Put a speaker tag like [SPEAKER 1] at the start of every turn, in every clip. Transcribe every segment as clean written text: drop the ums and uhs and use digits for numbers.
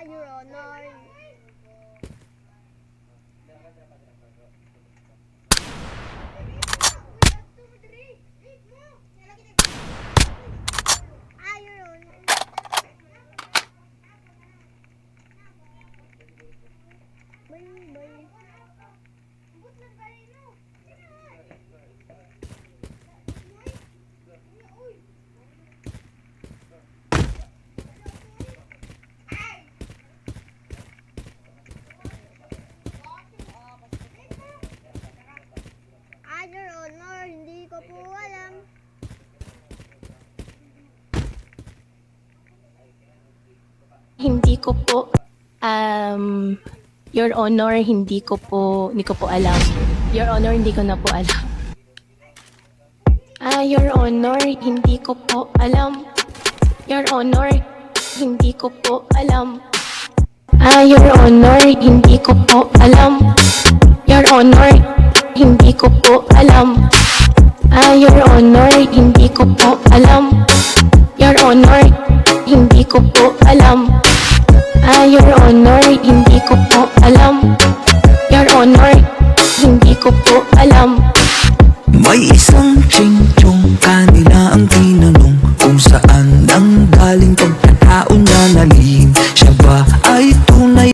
[SPEAKER 1] Your Honor. Your Honor. Bye. Your Honor, hindi ko po alam.
[SPEAKER 2] Hindi ko po, Your Honor, hindi ko po alam. Your Honor, hindi ko na po alam. Your Honor, hindi ko po alam. Your Honor, hindi ko po alam. Your Honor, hindi ko po alam. Your Honor, hindi ko po alam. Your Honor, hindi ko po alam. Your Honor, hindi ko po alam. Your Honor, hindi ko po alam. Your Honor, hindi ko po alam.
[SPEAKER 3] May isang ching-chong kanila ang tinanong kung saan ang galing pagkatao niya na lihim. Siya ba ay tunay?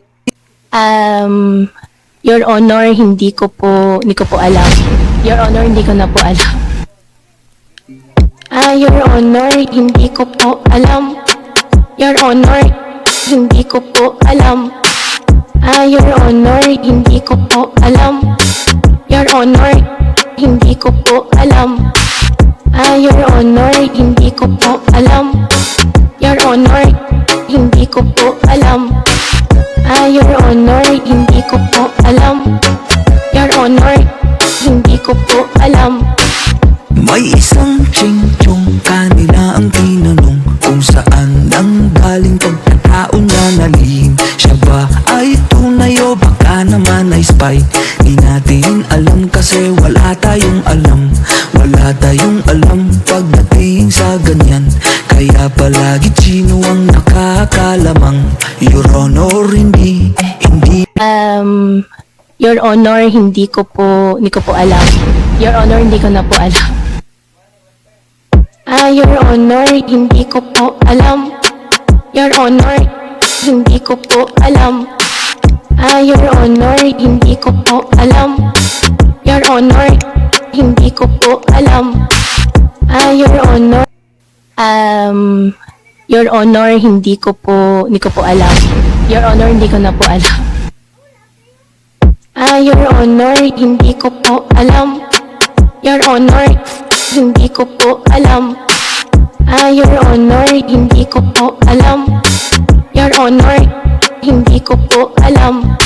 [SPEAKER 2] Your Honor, hindi ko po alam. Your Honor, hindi ko na po alam. Your Honor, hindi ko po alam. Your Honor, hindi ko po alam. Your Honor, hindi ko po alam. Your Honor, hindi ko po alam. Your Honor, hindi ko po alam. Your Honor, hindi ko po alam. Your Honor, hindi ko po alam. Your Honor, hindi ko po alam.
[SPEAKER 3] May isang ching-chong kanila ang tinanong kung saan ang galing pagkatao niya na lihim. Siya ba ay tunay o baka naman ay spy? Di natin alam kasi wala tayong alam. Wala tayong alam pagdating sa ganyan. Kaya palagi sino ang nakakalamang. Your Honor, hindi
[SPEAKER 2] Your Honor, hindi ko po alam. Your Honor, hindi ko na po alam. Your Honor, hindi ko po alam. Your Honor, hindi ko po alam. Your Honor, hindi ko po alam. Your Honor, hindi ko po alam. Your Honor, Your Honor, hindi ko po alam. Your Honor, hindi ko na po alam. Your Honor, hindi ko po alam. Your Honor, hindi ko po alam. Your Honor, hindi ko po alam. Your Honor, hindi ko po alam.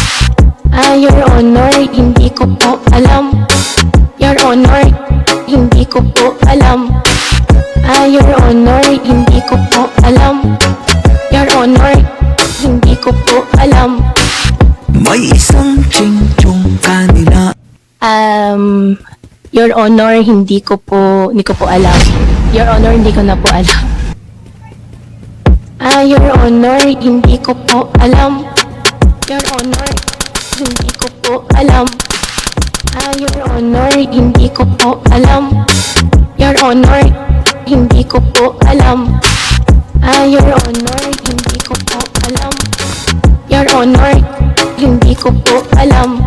[SPEAKER 2] Your Honor, hindi ko po alam. Your Honor, hindi ko po alam. Your Honor, hindi ko po alam. Your Honor, hindi ko po alam.
[SPEAKER 3] may isang ching-chong kanila.
[SPEAKER 2] Your Honor, hindi ko po alam. Your Honor, hindi ko na po alam. Your Honor, hindi ko po alam. Your Honor, hindi ko po alam. Your Honor, hindi ko po alam. Your Honor, hindi ko po alam. Your Honor, hindi ko po alam. Your Honor, hindi ko po alam.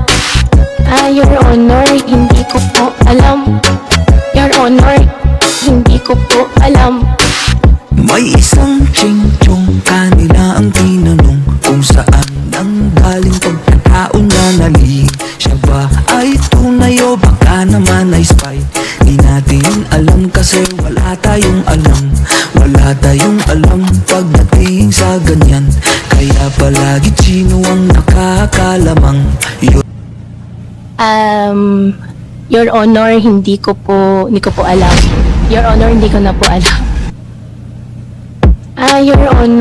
[SPEAKER 2] Your Honor, hindi ko po alam. Your Honor, hindi ko po alam.
[SPEAKER 3] May isang ching-chong kanila ang tinanong kung saan ang galing pagkatao niya na lihim. Siya ba ay tunay o baka naman ay spy? Di natin alam kasi wala tayong alam. Wala tayong alam pagdating sa ganyan. Kaya palagi sino ang nakakalamang.
[SPEAKER 2] Your Honor, hindi ko po alam. Your Honor, hindi ko na po alam. Your Honor,